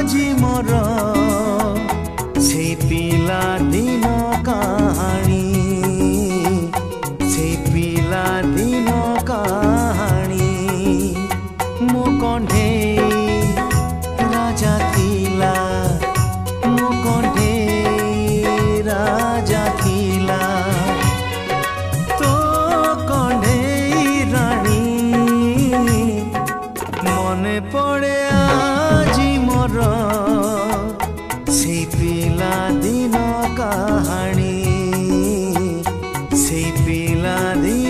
আজি মোর সেই পিলা দিন কাহানি সেই পিলা দিন কাহানি মো কণ্ঠে রাজা থিলা মো কণ্ঠে রাজা থিলা তো কণ্ঠে রানী মনে পড়ে আজি মোর সেই পিলা দিন কাহানি সেই পিলা দিন